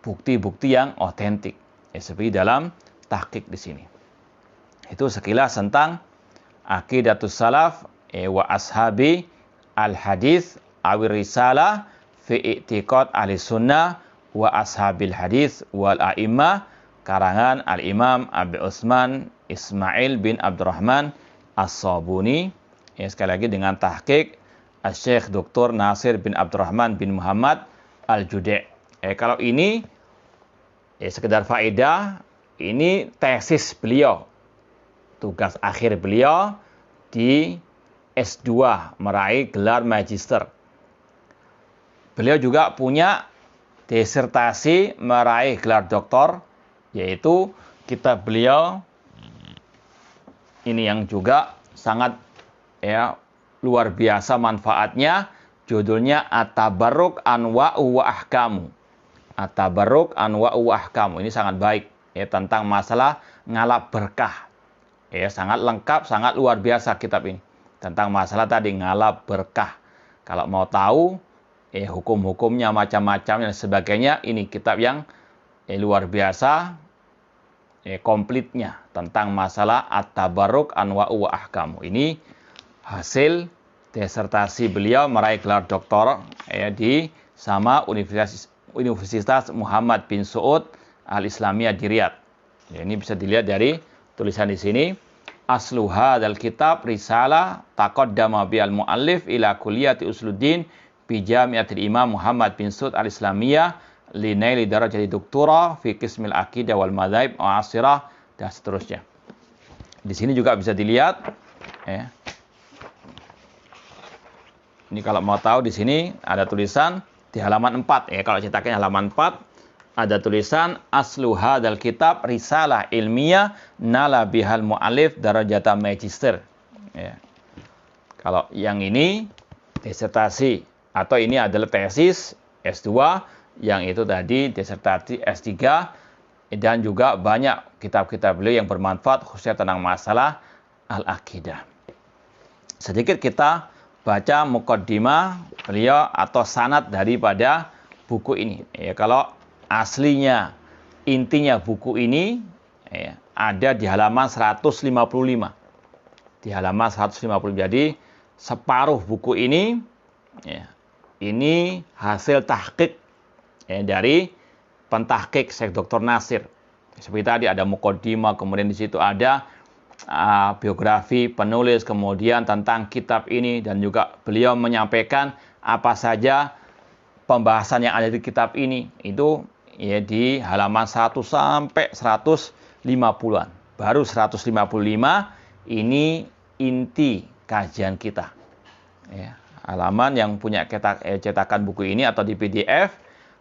Speaker 1: bukti-bukti yang otentik. Seperti dalam tahqiq di sini. Itu sekilas tentang Aqidatus Salaf wa Ashabi al-Hadis awir risalah fi i'tiqad ahli sunnah wa ashabil hadis wal a'immah, karangan Al-Imam Abi Utsman Ismail bin Abdurrahman As-Sabuni. Sekali lagi dengan tahqiq Syekh Dr. Nasir bin Abdurrahman bin Muhammad Al-Judi'. Kalau ini sekedar faedah, ini tesis beliau, tugas akhir beliau di S2 meraih gelar magister. Beliau juga punya disertasi meraih gelar doktor, yaitu kitab beliau ini yang juga sangat luar biasa manfaatnya, judulnya At-Tabarruk Anwa'u wa Ahkamu. At-Tabarruk Anwa'u wa Ahkamu. Ini sangat baik tentang masalah ngalap berkah. Sangat lengkap, sangat luar biasa kitab ini. Tentang masalah tadi ngalap berkah. Kalau mau tahu hukum-hukumnya macam-macam dan sebagainya, ini kitab yang luar biasa komplitnya tentang masalah At-Tabarruk Anwa'u wa Ahkamu. Ini hasil disertasi beliau meraih gelar doktor di sama Universitas Muhammad bin Saud Al-Islamiyah di Riyadh. Ini bisa dilihat dari tulisan di sini. Aslu hadzal kitab risalah taqaddama bil muallif ila kulliyati usuluddin bi Jami'atil Imam Muhammad bin Saud Al-Islamiyah li naili darajati doktora fi qismil aqidah wal madzhab mu'asirah dan seterusnya. Di sini juga bisa dilihat Ini kalau mau tahu di sini ada tulisan di halaman 4 kalau cetaknya halaman 4 ada tulisan aslu hadzal kitab risalah ilmiah nala bihal mu'allif darajata magister. Kalau yang ini disertasi atau ini adalah tesis S2, yang itu tadi disertasi S3, dan juga banyak kitab-kitab beliau yang bermanfaat khususnya tentang masalah al-aqidah. Sedikit kita baca muqaddimah beliau atau sanad daripada buku ini. Kalau aslinya, intinya buku ini ada di halaman 155. Di halaman 150. Jadi separuh buku ini ini hasil tahqiq dari pentahqiq Syekh Dr. Nasir. Seperti tadi ada muqaddimah, kemudian di situ ada biografi penulis, kemudian tentang kitab ini, dan juga beliau menyampaikan apa saja pembahasan yang ada di kitab ini. Itu di halaman 1 sampai 150-an. Baru 155 ini inti kajian kita. Halaman yang punya cetakan buku ini atau di PDF,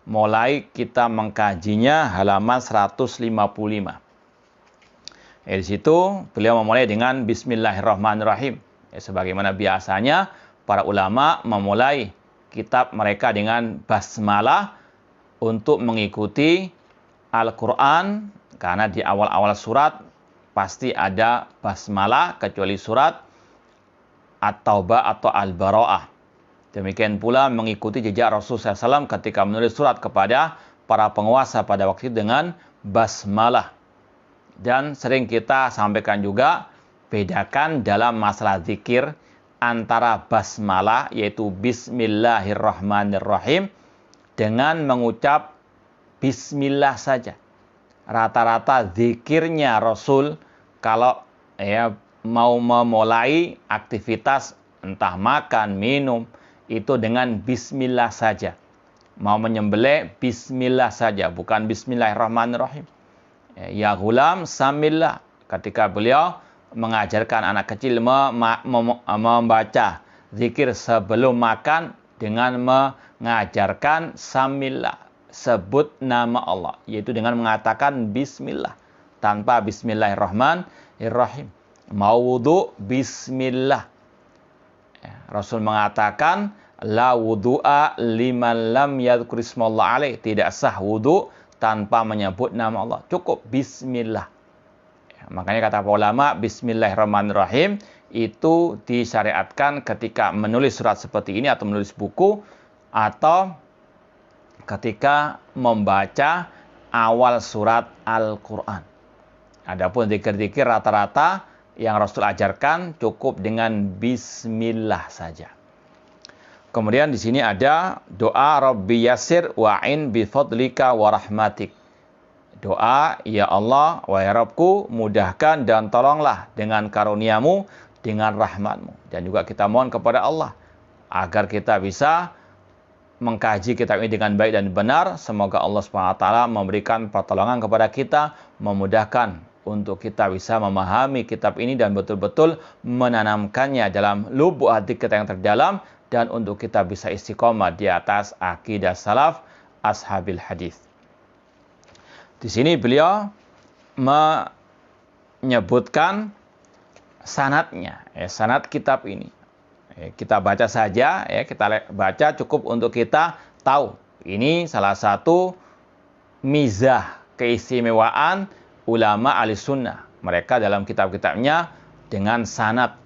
Speaker 1: mulai kita mengkajinya halaman 155. Di situ beliau memulai dengan Bismillahirrahmanirrahim. Sebagaimana biasanya para ulama memulai kitab mereka dengan basmalah untuk mengikuti Al-Quran, karena di awal-awal surat pasti ada basmalah kecuali surat At-Taubah atau Al-Bara'ah. Demikian pula mengikuti jejak Rasulullah SAW ketika menulis surat kepada para penguasa pada waktu itu dengan basmalah. Dan sering kita sampaikan juga, bedakan dalam masalah zikir antara basmalah yaitu Bismillahirrahmanirrahim dengan mengucap Bismillah saja. Rata-rata zikirnya Rasul kalau mau memulai aktivitas entah makan, minum, itu dengan Bismillah saja. Mau menyembelih, Bismillah saja, bukan Bismillahirrahmanirrahim. Ya ghulam, samillah. Ketika beliau mengajarkan anak kecil membaca zikir sebelum makan dengan mengajarkan samillah, sebut nama Allah, yaitu dengan mengatakan Bismillah tanpa Bismillahirrahmanirrahim. Mau wudu, Bismillah. Rasul mengatakan la wudu'a liman lam yadhkurismallah alaih. Tidak sah wudu tanpa menyebut nama Allah. Cukup Bismillah. Makanya kata ulama, Bismillahirrahmanirrahim itu disyariatkan ketika menulis surat seperti ini atau menulis buku, atau ketika membaca awal surat Al-Quran. Adapun zikir-zikir rata-rata yang Rasul ajarkan cukup dengan Bismillah saja. Kemudian di sini ada doa Rabbi Yasir wa'in bifadlika wa rahmatik. Doa, ya Allah, wahai Rabbku, mudahkan dan tolonglah dengan karuniamu, dengan rahmatmu. Dan juga kita mohon kepada Allah agar kita bisa mengkaji kitab ini dengan baik dan benar. Semoga Allah SWT memberikan pertolongan kepada kita, memudahkan untuk kita bisa memahami kitab ini dan betul-betul menanamkannya dalam lubuk hati kita yang terdalam, dan untuk kita bisa istiqomah di atas akidah salaf ashabil hadis. Di sini beliau menyebutkan sanadnya, sanad kitab ini. Kita baca saja, kita baca cukup untuk kita tahu. Ini salah satu mizah, keistimewaan ulama ahli sunnah. Mereka dalam kitab-kitabnya dengan sanad.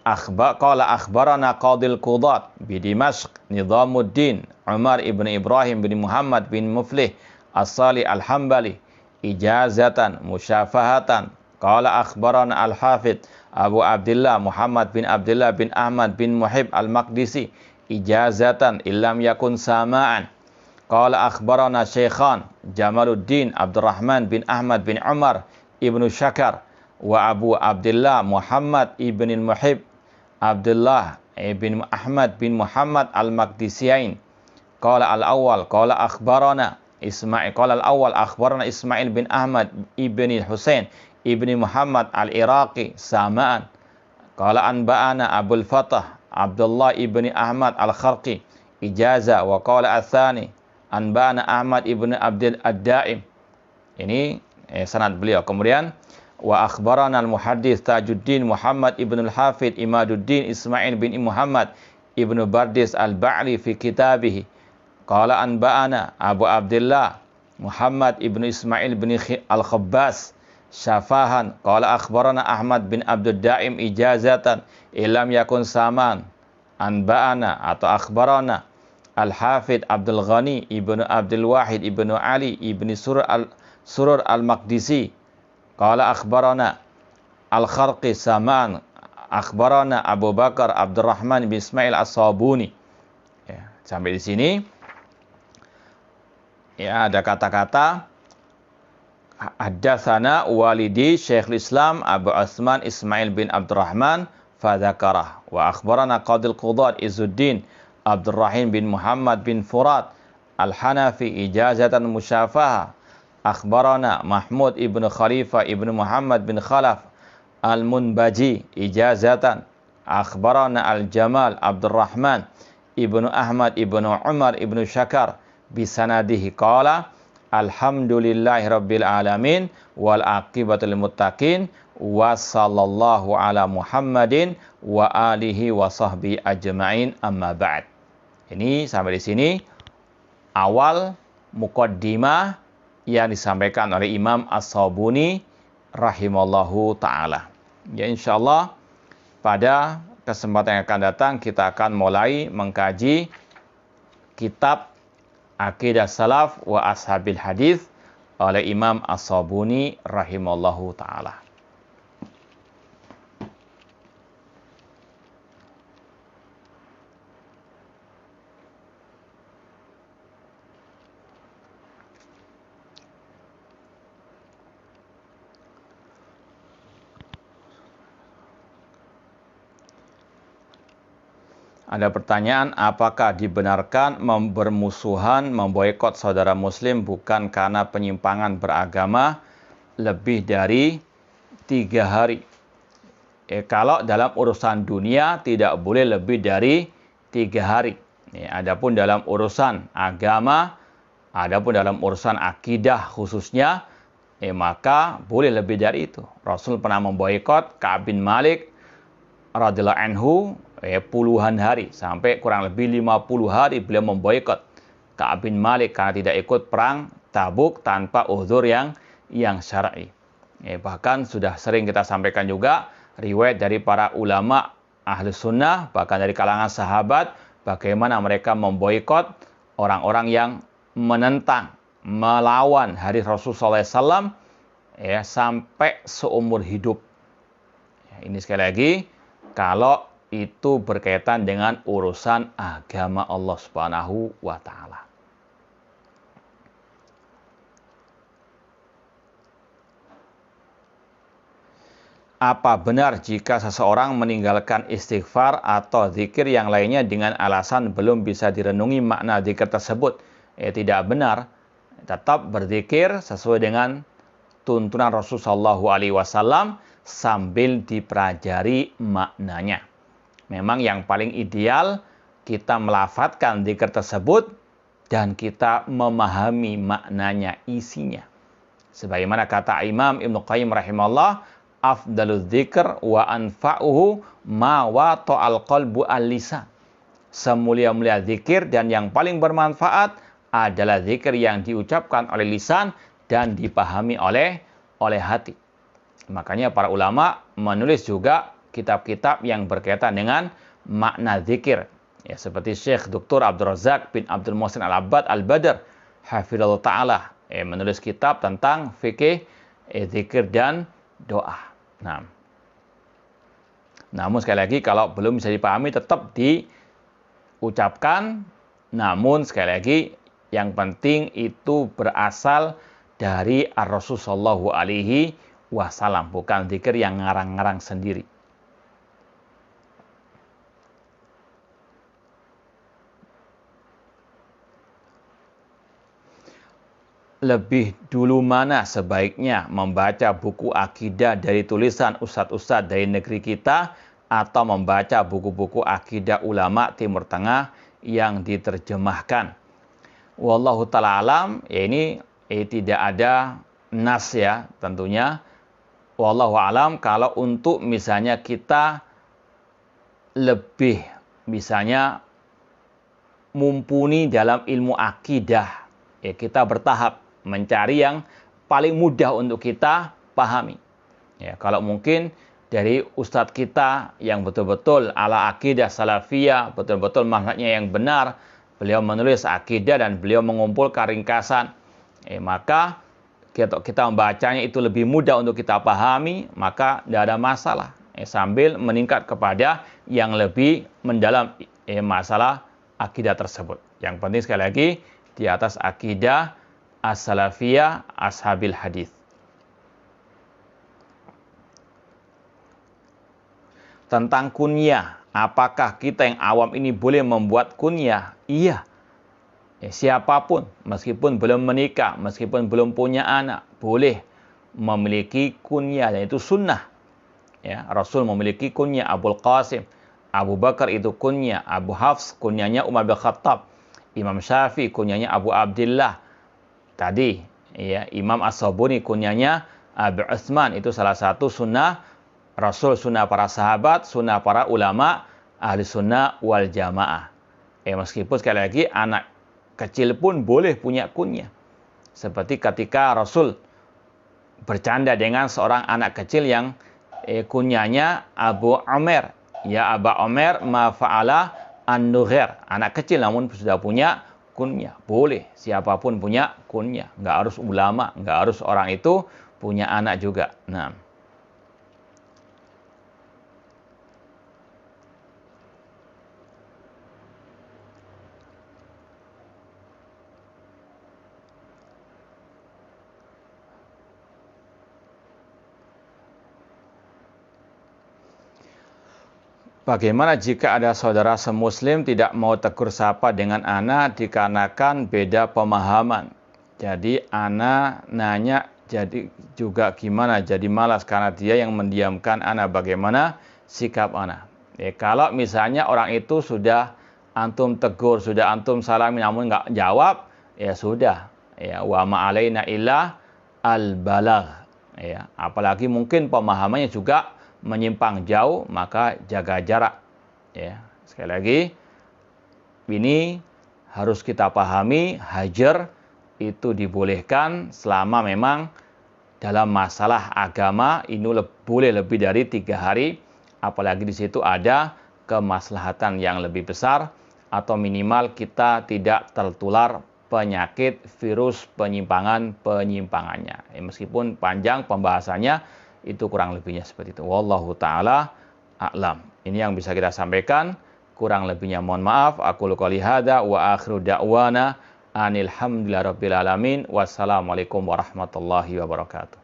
Speaker 1: Qala akhbarana Qadil Qudat bi Dimashq Nizamuddin Umar ibn Ibrahim bin Muhammad bin Muflih As-Salih Al-Hambali ijazatan musyafahatan. Qala akhbarana Al-Hafidh Abu Abdullah Muhammad bin Abdullah bin Ahmad bin Muhib Al-Maqdisi ijazatan illam yakun sama'an. Qala akhbarana Syekhan Jamaluddin Abdurrahman bin Ahmad bin Umar ibnu Syakar wa Abu Abdullah Muhammad ibn Muhib Abdullah ibn Ahmad bin Muhammad Al-Maqdisiyain. Qala al-awwal qala akhbarana Ismail qala al-awwal akhbarana Ismail bin Ahmad ibn Husain ibni Muhammad al-Iraqi sama'an. Qala anba'ana Abul Fatah Abdullah ibni Ahmad al-Kharqi ijaza. Wa qala al-thani anba'ana Ahmad ibni Abdul Ad-Daim. Ini sanad beliau. Kemudian wa akhbarana al-muhaddits Tajuddin Muhammad ibn al-Hafidh Imaduddin Ismail bin Muhammad ibn Bardis al-Ba'li fi kitabihi. Qala anba'ana Abu Abdullah Muhammad ibn Ismail bin al-Khabbas syafahan. Qala akhbarana Ahmad bin Abdul Daim ijazatan ilam yakun saman. Anba'ana atau akhbarana Al-Hafidh Abdul Ghani ibnu Abdul Wahid ibnu Ali ibni Surur Al-Maqdisi. Qala akhbarana Al-Kharqi saman. Akhbarana Abu Bakar Abdurrahman bin Ismail As-Sabuni. Sampai di sini ada kata-kata haddatsana walidi Syekhul Islam Abu Utsman Ismail bin Abdurrahman fadzakarah. Wa akhbarana Qadil Qudat Izzuddin Abdurrahim bin Muhammad bin Furat Al-Hanafi ijazatan musyafaha. Akhbarana Mahmud ibn Khalifah ibn Muhammad bin Khalaf Al-Munbaji ijazatan. Akhbarana Al-Jamal Abdurrahman ibn Ahmad ibn Umar ibn Syakar bisanadihi qala alhamdulillahi rabbil alamin wal aqibatul muttaqin wa sallallahu ala Muhammadin wa alihi wa sahbihi ajma'in amma ba'd. Ini sampai di sini awal muqaddimah yang disampaikan oleh Imam As-Sabuni rahimallahu taala. Ya, insyaallah pada kesempatan yang akan datang kita akan mulai mengkaji kitab Aqidah Salaf wa Ashabil Hadis oleh Imam As-Sabuni rahimallahu taala. Ada pertanyaan, apakah dibenarkan bermusuhan, memboikot saudara muslim bukan karena penyimpangan beragama lebih dari 3 hari? Kalau dalam urusan dunia tidak boleh lebih dari 3 hari. Adapun dalam urusan agama, adapun dalam urusan akidah khususnya, maka boleh lebih dari itu. Rasul pernah memboikot Ka'ab bin Malik radhiyallahu anhu puluhan hari, sampai kurang lebih 50 hari beliau memboikot Ka'ab bin Malik karena tidak ikut perang Tabuk tanpa uzur yang syar'i. Bahkan sudah sering kita sampaikan juga riwayat dari para ulama ahli sunnah, bahkan dari kalangan sahabat, bagaimana mereka memboikot orang-orang yang menentang, melawan hadis Rasulullah SAW sampai seumur hidup. Ini sekali lagi kalau itu berkaitan dengan urusan agama Allah Subhanahu wa taala. apa benar jika seseorang meninggalkan istighfar atau zikir yang lainnya dengan alasan belum bisa direnungi makna zikir tersebut? Tidak benar. Tetap berzikir sesuai dengan tuntunan Rasulullah SAW sambil dipelajari maknanya. Memang yang paling ideal kita melafadzkan zikir tersebut dan kita memahami maknanya, isinya. Sebagaimana kata Imam Ibnu Qayyim rahimahullah, afdalul dzikr wa anfa'uhu ma wata'al qalbu al-lisan. Semulia-mulia zikir dan yang paling bermanfaat adalah zikir yang diucapkan oleh lisan dan dipahami oleh hati. Makanya para ulama menulis juga kitab-kitab yang berkaitan dengan makna zikir. Ya, seperti Syekh Dr. Abdul Razak bin Abdul Muhsin Al-Abbad Al-Badr hafizallahu ta'ala menulis kitab tentang fikih zikir dan doa. Nah, namun sekali lagi kalau belum bisa dipahami tetap diucapkan. Namun sekali lagi yang penting itu berasal dari Ar-Rasul sallallahu alaihi wasallam, bukan zikir yang ngarang-ngarang sendiri. Lebih dulu mana sebaiknya membaca buku akidah dari tulisan ustadz-ustadz dari negeri kita atau membaca buku-buku akidah ulama Timur Tengah yang diterjemahkan? Wallahu ta'ala alam, ya ini tidak ada nas ya tentunya. Wallahu alam, kalau untuk misalnya kita lebih misalnya mumpuni dalam ilmu akidah, ya kita bertahap mencari yang paling mudah untuk kita pahami. Ya, kalau mungkin dari ustadz kita yang betul-betul ala akidah salafiyah, betul-betul manhajnya yang benar, beliau menulis akidah dan beliau mengumpulkan ringkasan, maka kita membacanya itu lebih mudah untuk kita pahami, maka tidak ada masalah. Sambil meningkat kepada yang lebih mendalam masalah akidah tersebut. Yang penting sekali lagi di atas akidah as-salafiyah ashabil hadis. Tentang kunyah, apakah kita yang awam ini boleh membuat kunyah? Iya. Siapapun, meskipun belum menikah, meskipun belum punya anak, boleh memiliki kunyah, dan itu sunnah. Ya, Rasul memiliki kunyah Abul Qasim, Abu Bakar itu kunyah, Abu Hafs kunyahnya Umar bin Khattab, Imam Syafi'i kunyahnya Abu Abdillah. Tadi ya, Imam As-Sabuni kunyahnya Abu Utsman. Itu salah satu sunnah Rasul, sunnah para sahabat, sunnah para ulama ahli sunnah wal jamaah. Meskipun sekali lagi anak kecil pun boleh punya kunyah. Seperti ketika Rasul bercanda dengan seorang anak kecil yang kunyahnya Abu Umair. Ya Aba Umair ma fa'ala an-Nughair. Anak kecil namun sudah punya kunyah. Boleh, siapapun punya kunyah. Nggak harus ulama, nggak harus orang itu punya anak juga. Nah, bagaimana jika ada saudara semuslim tidak mau tegur sapa dengan ana dikarenakan beda pemahaman? Jadi ana nanya jadi juga gimana? Jadi malas karena dia yang mendiamkan ana. Bagaimana sikap ana? Kalau misalnya orang itu sudah antum tegur, sudah antum salami namun nggak jawab, ya sudah. Ya, wa ma'alaina illa al-balagh. Ya, apalagi mungkin pemahamannya juga menyimpang jauh, maka jaga jarak. Ya, sekali lagi ini harus kita pahami, hajar itu dibolehkan selama memang dalam masalah agama ini boleh lebih dari 3 hari, apalagi di situ ada kemaslahatan yang lebih besar atau minimal kita tidak tertular penyakit virus penyimpangannya. Meskipun panjang pembahasannya, itu kurang lebihnya seperti itu. Wallahu ta'ala a'lam. Ini yang bisa kita sampaikan. Kurang lebihnya mohon maaf. Aku qouli hadza wa akhiru da'wana anil hamdulillahi rabbil alamin. Wassalamualaikum warahmatullahi wabarakatuh.